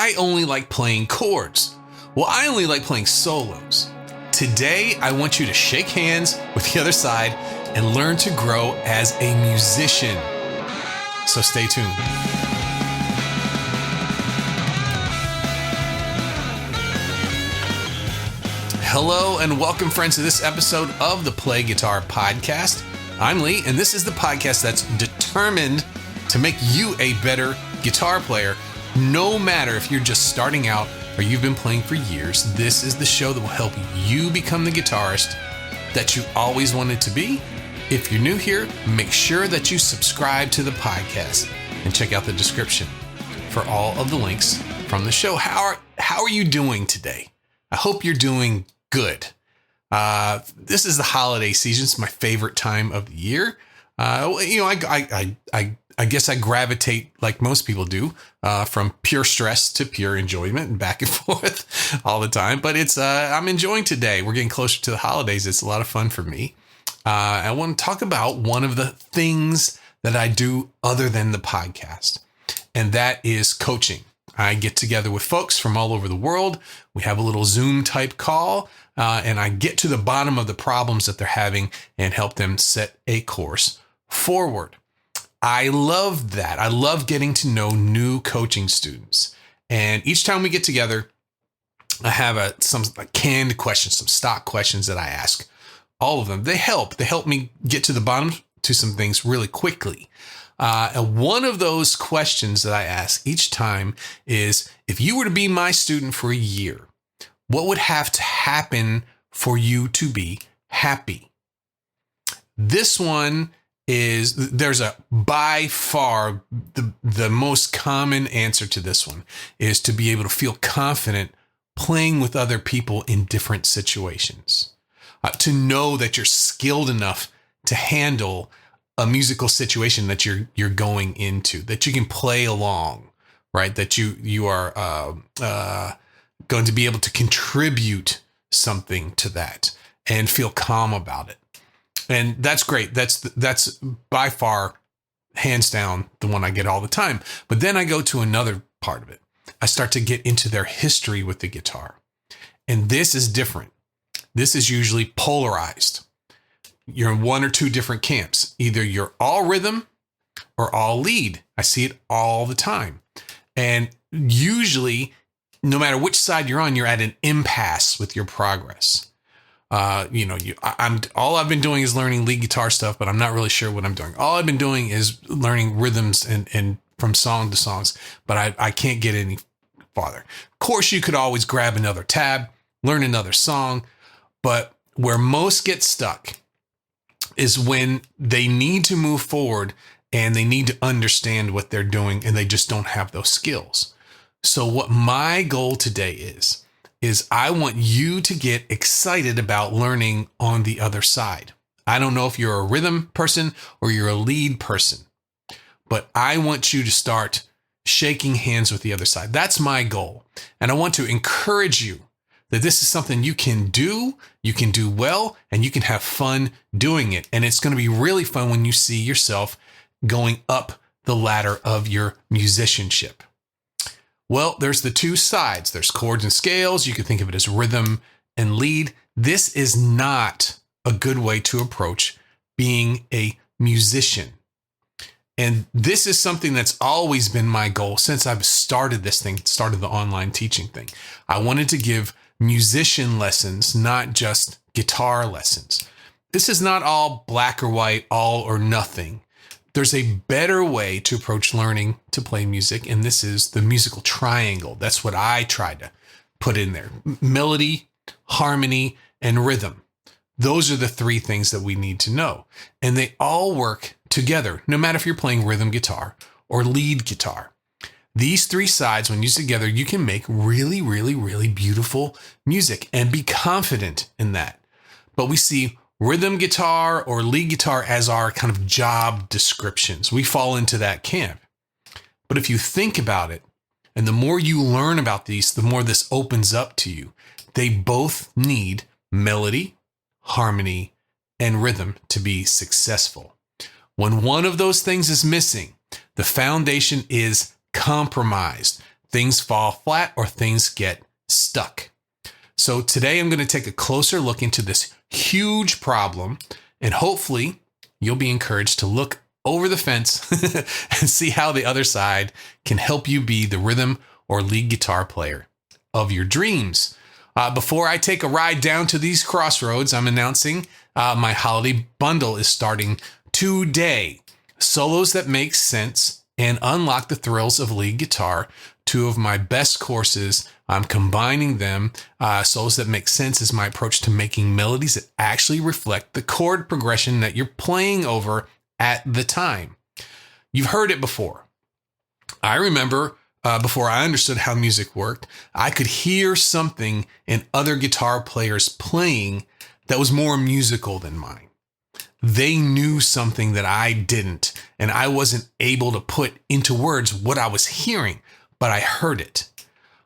I only like playing chords. Well, I only like playing solos. Today, I want you to shake hands with the other side and learn to grow as a musician. So stay tuned. Hello and welcome, friends, to this episode of the Play Guitar Podcast. I'm Lee, and this is the podcast that's determined to make you a better guitar player. No matter if you're just starting out or you've been playing for years, this is the show that will help you become the guitarist that you always wanted to be. If you're new here, make sure that you subscribe to the podcast and check out the description for all of the links from the show. How are you doing today? I hope you're doing good. This is the holiday season. It's my favorite time of the year. I guess I gravitate like most people do, from pure stress to pure enjoyment and back and forth all the time. But I'm enjoying today. We're getting closer to the holidays. It's a lot of fun for me. I want to talk about one of the things that I do other than the podcast, and that is coaching. I get together with folks from all over the world. We have a little Zoom type call, and I get to the bottom of the problems that they're having and help them set a course forward. I love that. I love getting to know new coaching students. And each time we get together, I have some canned questions, some stock questions that I ask. All of them. They help me get to the bottom to some things really quickly. And one of those questions that I ask each time is, if you were to be my student for a year, what would have to happen for you to be happy? This one there's by far the most common answer to this one is to be able to feel confident playing with other people in different situations. To know that you're skilled enough to handle a musical situation that you're going into, that you can play along, right? That you are going to be able to contribute something to that and feel calm about it. And that's great. That's by far, hands down, the one I get all the time. But then I go to another part of it. I start to get into their history with the guitar. And this is different. This is usually polarized. You're in one or two different camps. Either you're all rhythm or all lead. I see it all the time. And usually, no matter which side you're on, you're at an impasse with your progress. All I've been doing is learning lead guitar stuff, but I'm not really sure what I'm doing. All I've been doing is learning rhythms and from song to songs, but I can't get any farther. Of course, you could always grab another tab, learn another song, but where most get stuck is when they need to move forward and they need to understand what they're doing and they just don't have those skills. So what my goal today is I want you to get excited about learning on the other side. I don't know if you're a rhythm person or you're a lead person, but I want you to start shaking hands with the other side. That's my goal. And I want to encourage you that this is something you can do well, and you can have fun doing it. And it's going to be really fun when you see yourself going up the ladder of your musicianship. Well, there's the two sides. There's chords and scales. You can think of it as rhythm and lead. This is not a good way to approach being a musician. And this is something that's always been my goal since I've started the online teaching thing. I wanted to give musician lessons, not just guitar lessons. This is not all black or white, all or nothing. There's a better way to approach learning to play music, and this is the musical triangle. That's what I tried to put in there. Melody, harmony, and rhythm. Those are the three things that we need to know. And they all work together, no matter if you're playing rhythm guitar or lead guitar. These three sides, when used together, you can make really, really, really beautiful music and be confident in that. But we see rhythm guitar or lead guitar as our kind of job descriptions. We fall into that camp. But if you think about it, and the more you learn about these, the more this opens up to you. They both need melody, harmony, and rhythm to be successful. When one of those things is missing, the foundation is compromised. things fall flat or things get stuck. So today I'm going to take a closer look into this huge problem, and hopefully you'll be encouraged to look over the fence and see how the other side can help you be the rhythm or lead guitar player of your dreams. Before I take a ride down to these crossroads, I'm announcing my holiday bundle is starting today. Solos that make sense and unlock the thrills of lead guitar. 2 of my best courses. I'm combining them. Solos that make sense is my approach to making melodies that actually reflect the chord progression that you're playing over at the time. You've heard it before. I remember before I understood how music worked, I could hear something in other guitar players playing that was more musical than mine. They knew something that I didn't, and I wasn't able to put into words what I was hearing, but I heard it.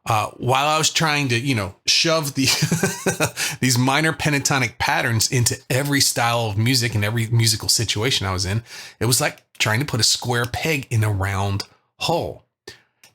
While I was trying to, shove these minor pentatonic patterns into every style of music and every musical situation I was in, it was like trying to put a square peg in a round hole.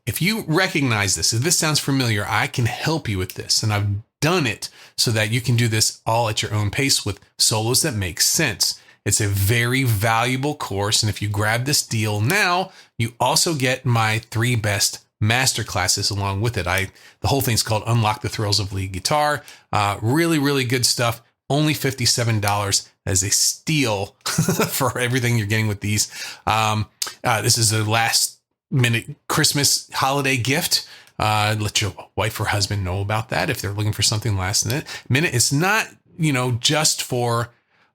If you recognize this, if this sounds familiar, I can help you with this. And I've done it so that you can do this all at your own pace with solos that make sense. It's a very valuable course. And if you grab this deal now, you also get my 3 best master classes along with it. The whole thing's called Unlock the Thrills of Lead Guitar. Really, really good stuff. Only $57 as a steal for everything you're getting with these. This is the last minute Christmas holiday gift. Let your wife or husband know about that if they're looking for something last minute. It's not, just for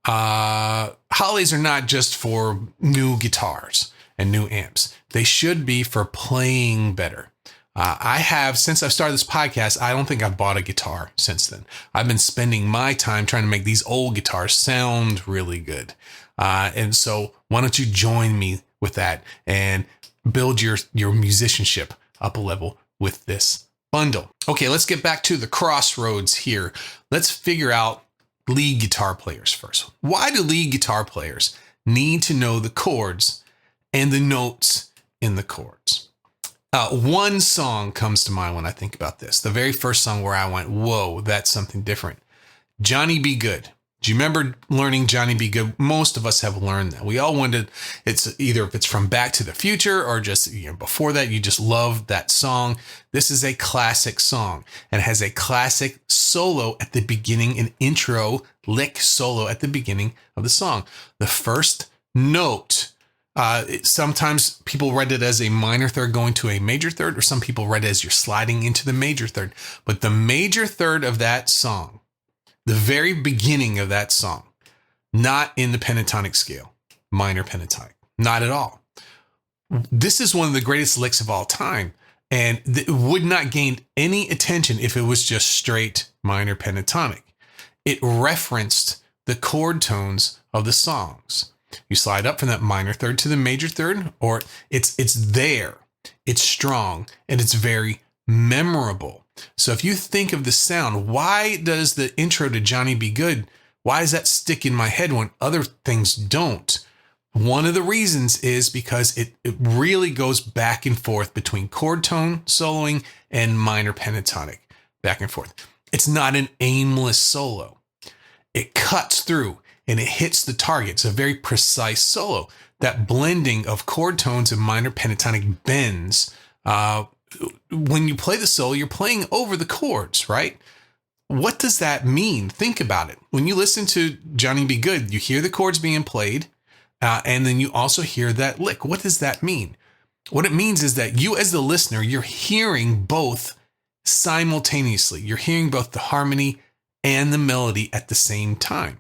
holidays are not just for new guitars and new amps. They should be for playing better. Since I've started this podcast, I don't think I've bought a guitar since then. I've been spending my time trying to make these old guitars sound really good. And so why don't you join me with that and build your musicianship up a level with this bundle. Okay, let's get back to the crossroads here. Let's figure out lead guitar players first. Why do lead guitar players need to know the chords and the notes in the chords? One song comes to mind when I think about this. The very first song where I went, whoa, that's something different. Johnny Be Good. Do you remember learning Johnny Be Good? Most of us have learned that. We all wanted, it's either if it's from Back to the Future or just before that, you just loved that song. This is a classic song and has a classic solo at the beginning, an intro lick solo at the beginning of the song. The first note, sometimes people read it as a minor third going to a major third, or some people read it as you're sliding into the major third. But the major third of that song, the very beginning of that song, not in the pentatonic scale, minor pentatonic, not at all. This is one of the greatest licks of all time, and it would not gain any attention if it was just straight minor pentatonic. It referenced the chord tones of the songs. You slide up from that minor third to the major third, or it's there, it's strong, and it's very memorable. So if you think of the sound, why does the intro to Johnny Be Good, why does that stick in my head when other things don't? One of the reasons is because it really goes back and forth between chord tone soloing and minor pentatonic, back and forth. It's not an aimless solo. It cuts through and it hits the target. It's a very precise solo. That blending of chord tones and minor pentatonic bends, when you play the solo, you're playing over the chords, right? What does that mean? Think about it. When you listen to Johnny Be Good, you hear the chords being played, and then you also hear that lick. What does that mean? What it means is that you as the listener, you're hearing both simultaneously. You're hearing both the harmony and the melody at the same time.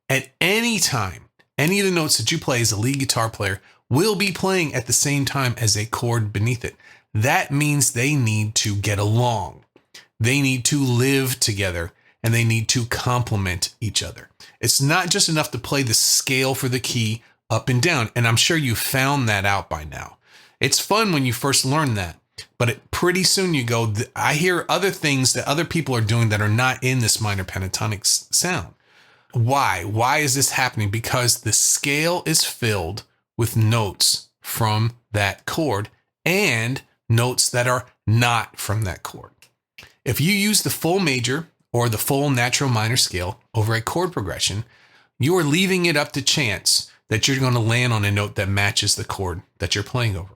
At any time, any of the notes that you play as a lead guitar player will be playing at the same time as a chord beneath it. That means they need to get along. They need to live together, and they need to complement each other. It's not just enough to play the scale for the key up and down. And I'm sure you found that out by now. It's fun when you first learn that, but pretty soon you go, I hear other things that other people are doing that are not in this minor pentatonic sound. Why? Why is this happening? Because the scale is filled with notes from that chord and notes that are not from that chord. If you use the full major or the full natural minor scale over a chord progression, you are leaving it up to chance that you're going to land on a note that matches the chord that you're playing over.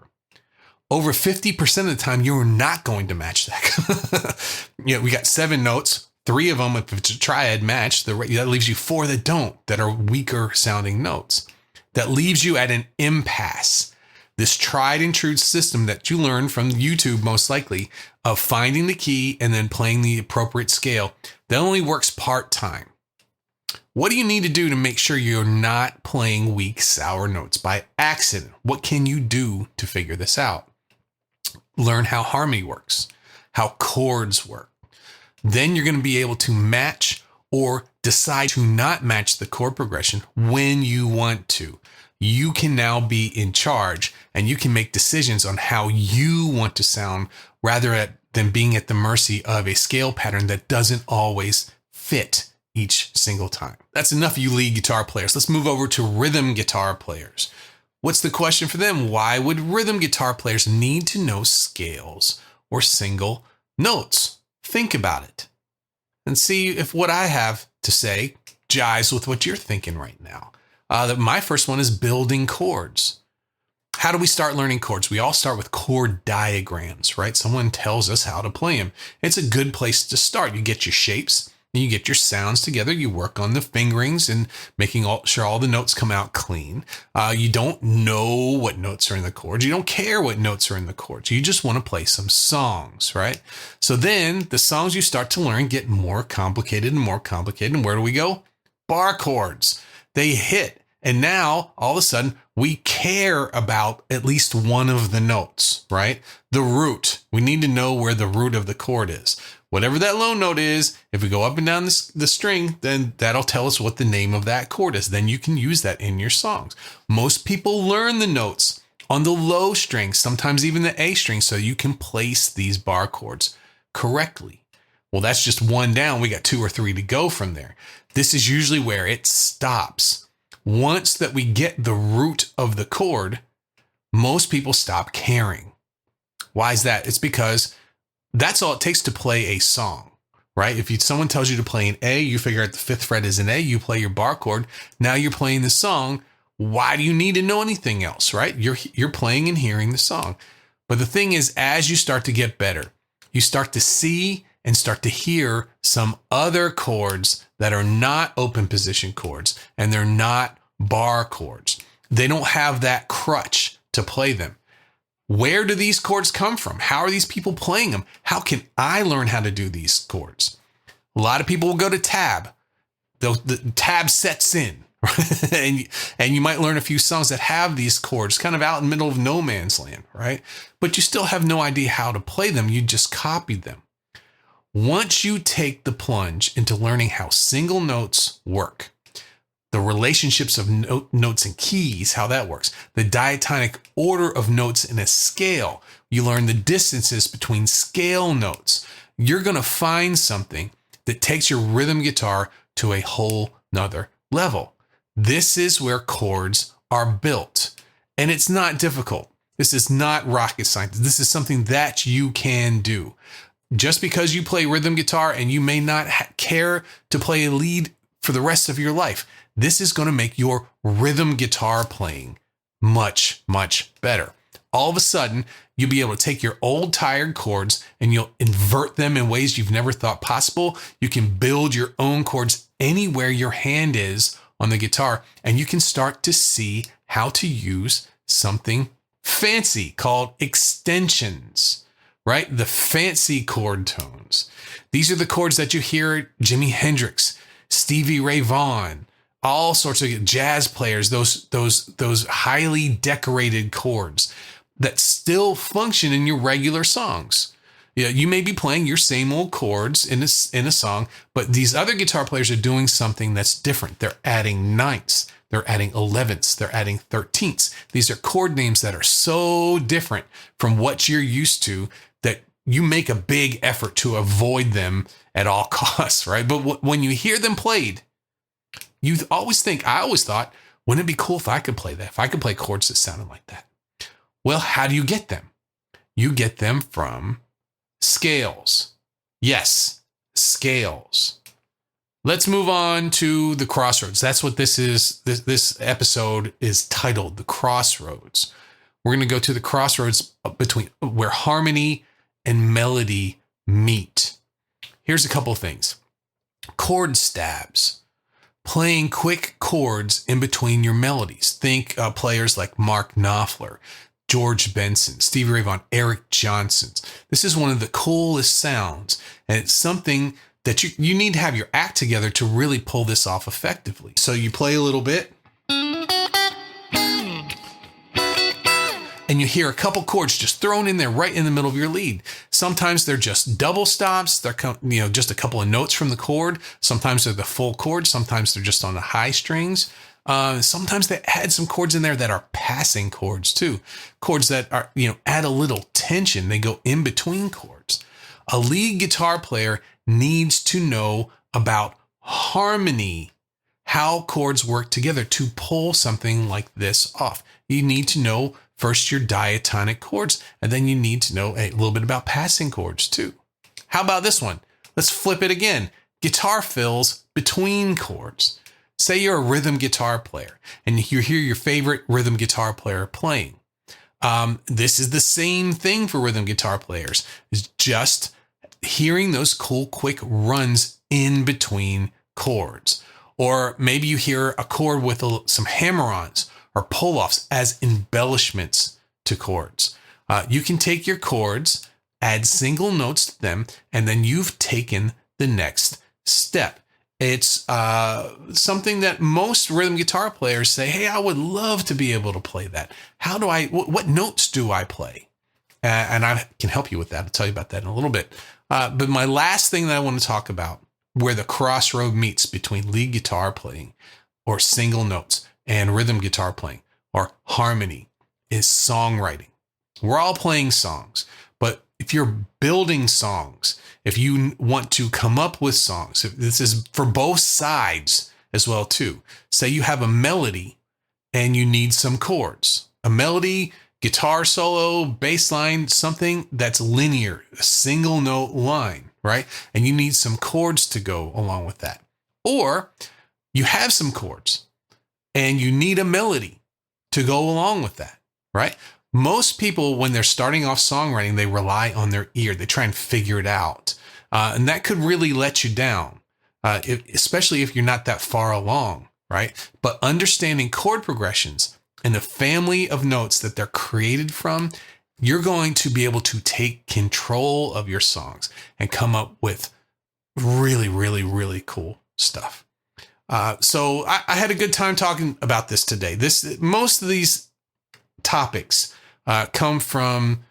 Over 50% of the time, you're not going to match that. We got 7 notes. 3 of them, if it's a triad, match. That leaves you 4 that don't, that are weaker sounding notes. That leaves you at an impasse. This tried and true system that you learned from YouTube, most likely, of finding the key and then playing the appropriate scale, that only works part-time. What do you need to do to make sure you're not playing weak, sour notes by accident? What can you do to figure this out? Learn how harmony works, how chords work. Then you're going to be able to match or decide to not match the chord progression when you want to. You can now be in charge and you can make decisions on how you want to sound rather than being at the mercy of a scale pattern that doesn't always fit each single time. That's enough of you lead guitar players. Let's move over to rhythm guitar players. What's the question for them? Why would rhythm guitar players need to know scales or single notes? Think about it and see if what I have to say jives with what you're thinking right now. My first one is building chords. How do we start learning chords? We all start with chord diagrams, right? Someone tells us how to play them. It's a good place to start. You get your shapes. You get your sounds together. You work on the fingerings and making sure all the notes come out clean. You don't know what notes are in the chords. You don't care what notes are in the chords. You just want to play some songs, right? So then the songs you start to learn get more complicated and more complicated. And where do we go? Bar chords. They hit. And now all of a sudden we care about at least one of the notes, right? The root. We need to know where the root of the chord is. Whatever that low note is, if we go up and down the string, then that'll tell us what the name of that chord is. Then you can use that in your songs. Most people learn the notes on the low string, sometimes even the A string, so you can place these bar chords correctly. Well, that's just one down. We got 2 or 3 to go from there. This is usually where it stops. Once that we get the root of the chord, most people stop caring. Why is that? It's because that's all it takes to play a song, right? If someone tells you to play an A, you figure out the 5th fret is an A, you play your bar chord. Now you're playing the song. Why do you need to know anything else, right? You're playing and hearing the song. But the thing is, as you start to get better, you start to see and start to hear some other chords that are not open position chords, and they're not bar chords. They don't have that crutch to play them. Where do these chords come from? How are these people playing them? How can I learn how to do these chords? A lot of people will go to tab. The tab sets in, right? and you might learn a few songs that have these chords kind of out in the middle of no man's land, right? But you still have no idea how to play them. You just copied them. Once you take the plunge into learning how single notes work, the relationships of notes and keys, how that works, the diatonic order of notes in a scale, you learn the distances between scale notes. You're going to find something that takes your rhythm guitar to a whole nother level. This is where chords are built, and it's not difficult. This is not rocket science. This is something that you can do. Just because you play rhythm guitar and you may not care to play a lead for the rest of your life, this is going to make your rhythm guitar playing much, much better. All of a sudden, you'll be able to take your old tired chords and you'll invert them in ways you've never thought possible. You can build your own chords anywhere your hand is on the guitar, and you can start to see how to use something fancy called extensions, right? The fancy chord tones. These are the chords that you hear Jimi Hendrix, Stevie Ray Vaughan, all sorts of jazz players, those highly decorated chords that still function in your regular songs. Yeah, you may be playing your same old chords in a song, but these other guitar players are doing something that's different. They're adding ninths, they're adding 11ths, they're adding 13ths. These are chord names that are so different from what you're used to that you make a big effort to avoid them at all costs, right? But when you hear them played, I always thought, wouldn't it be cool if I could play that? If I could play chords that sounded like that? Well, how do you get them? You get them from Scales. Yes, scales. Let's move on to the crossroads. That's what this is. This episode is titled The Crossroads. We're going to go to the crossroads between where harmony and melody meet. Here's a couple of things. Chord stabs. Playing quick chords in between your melodies. Think players like Mark Knopfler, George Benson, Stevie Ray Vaughan, Eric Johnson. This is one of the coolest sounds, and it's something that you need to have your act together to really pull this off effectively. So you play a little bit, and you hear a couple chords just thrown in there right in the middle of your lead. Sometimes they're just double stops. They're just a couple of notes from the chord. Sometimes they're the full chord. Sometimes they're just on the high strings. Sometimes they add some chords in there that are passing chords too. Chords that are, add a little tension. They go in between chords. A lead guitar player needs to know about harmony, how chords work together to pull something like this off. You need to know first your diatonic chords, and then you need to know a little bit about passing chords too. How about this one? Let's flip it again. Guitar fills between chords. Say you're a rhythm guitar player and you hear your favorite rhythm guitar player playing. This is the same thing for rhythm guitar players. It's just hearing those cool, quick runs in between chords. Or maybe you hear a chord with some hammer-ons or pull-offs as embellishments to chords. You can take your chords, add single notes to them, and then you've taken the next step. It's something that most rhythm guitar players say, hey, I would love to be able to play that. What notes do I play? And I can help you with that. I'll tell you about that in a little bit. But my last thing that I want to talk about, where the crossroad meets between lead guitar playing or single notes and rhythm guitar playing or harmony, is songwriting. We're all playing songs, but if you're building songs, if you want to come up with songs, if this is for both sides as well too. Say you have a melody and you need some chords. A melody, guitar solo, bass line, something that's linear, a single note line, right? And you need some chords to go along with that. Or you have some chords and you need a melody to go along with that, right? Most people, when they're starting off songwriting, they rely on their ear. They try and figure it out. And that could really let you down, especially if you're not that far along, right? But understanding chord progressions and the family of notes that they're created from, you're going to be able to take control of your songs and come up with really, really, really cool stuff. So I had a good time talking about this today. Most of these topics come from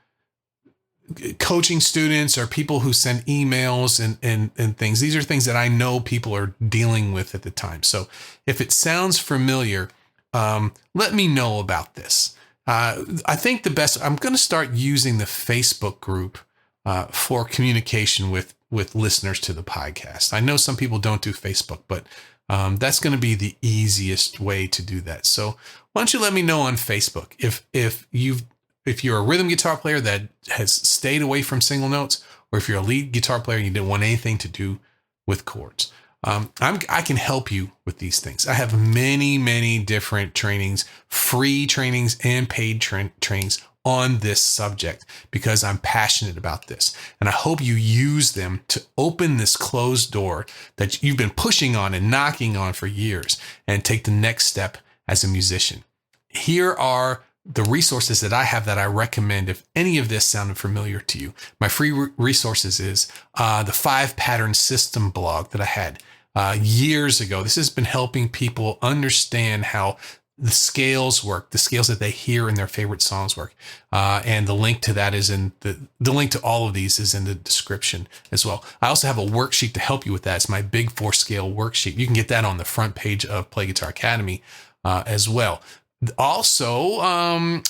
coaching students or people who send emails and things. These are things that I know people are dealing with at the time. So if it sounds familiar, let me know about this. I think I'm going to start using the Facebook group for communication with listeners to the podcast. I know some people don't do Facebook, but that's going to be the easiest way to do that. So why don't you let me know on Facebook if you're a rhythm guitar player that has stayed away from single notes, or if you're a lead guitar player and you didn't want anything to do with chords. I can help you with these things. I have many, many different trainings, free trainings and paid trainings on this subject because I'm passionate about this. And I hope you use them to open this closed door that you've been pushing on and knocking on for years and take the next step as a musician. Here are the resources that I have that I recommend if any of this sounded familiar to you. My free resources is the 5 Pattern System blog that I had years ago. This has been helping people understand how the scales work, the scales that they hear in their favorite songs work. And the link to that is in the link to all of these is in the description as well. I also have a worksheet to help you with that. It's my Big 4 scale worksheet. You can get that on the front page of Play Guitar Academy as well. Also,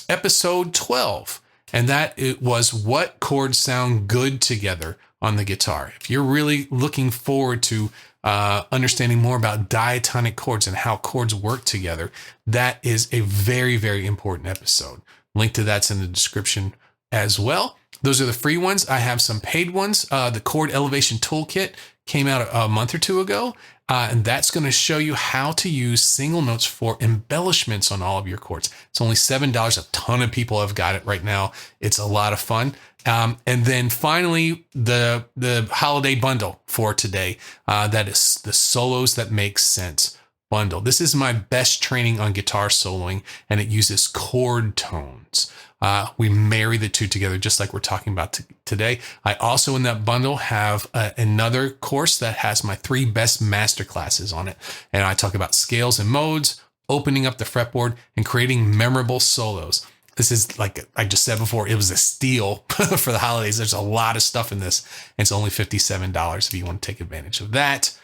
episode 12, and that it was what chords sound good together on the guitar. If you're really looking forward to understanding more about diatonic chords and how chords work together, that is a very, very important episode. Link to that's in the description as well. Those are the free ones. I have some paid ones. The Chord Elevation Toolkit came out a month or two ago, and that's going to show you how to use single notes for embellishments on all of your chords. It's only $7. A ton of people have got it right now. It's a lot of fun. And then finally, the holiday bundle for today. That is the Solos That Make Sense bundle. This is my best training on guitar soloing, and it uses chord tones. We marry the two together, just like we're talking about today. I also, in that bundle, have another course that has my 3 best master classes on it. And I talk about scales and modes, opening up the fretboard, and creating memorable solos. This is, like I just said before, it was a steal for the holidays. There's a lot of stuff in this. And it's only $57 if you want to take advantage of that.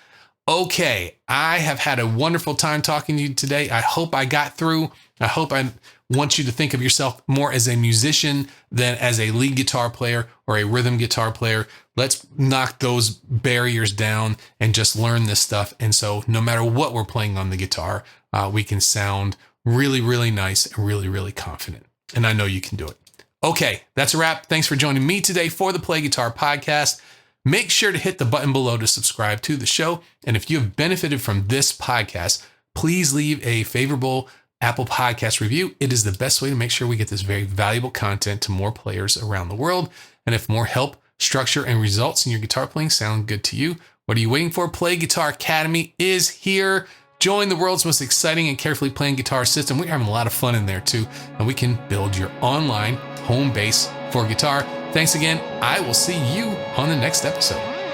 Okay, I have had a wonderful time talking to you today. I hope I got through. I hope I want you to think of yourself more as a musician than as a lead guitar player or a rhythm guitar player. Let's knock those barriers down and just learn this stuff. And so no matter what we're playing on the guitar, we can sound really, really nice and really, really confident. And I know you can do it. Okay, that's a wrap. Thanks for joining me today for the Play Guitar Podcast. Make sure to hit the button below to subscribe to the show. And if you have benefited from this podcast, please leave a favorable Apple Podcast review. It is the best way to make sure we get this very valuable content to more players around the world. And if more help, structure, and results in your guitar playing sound good to you, what are you waiting for? Play Guitar Academy is here. Join the world's most exciting and carefully playing guitar system. We're having a lot of fun in there too. And we can build your online home base for guitar. Thanks again. I will see you on the next episode.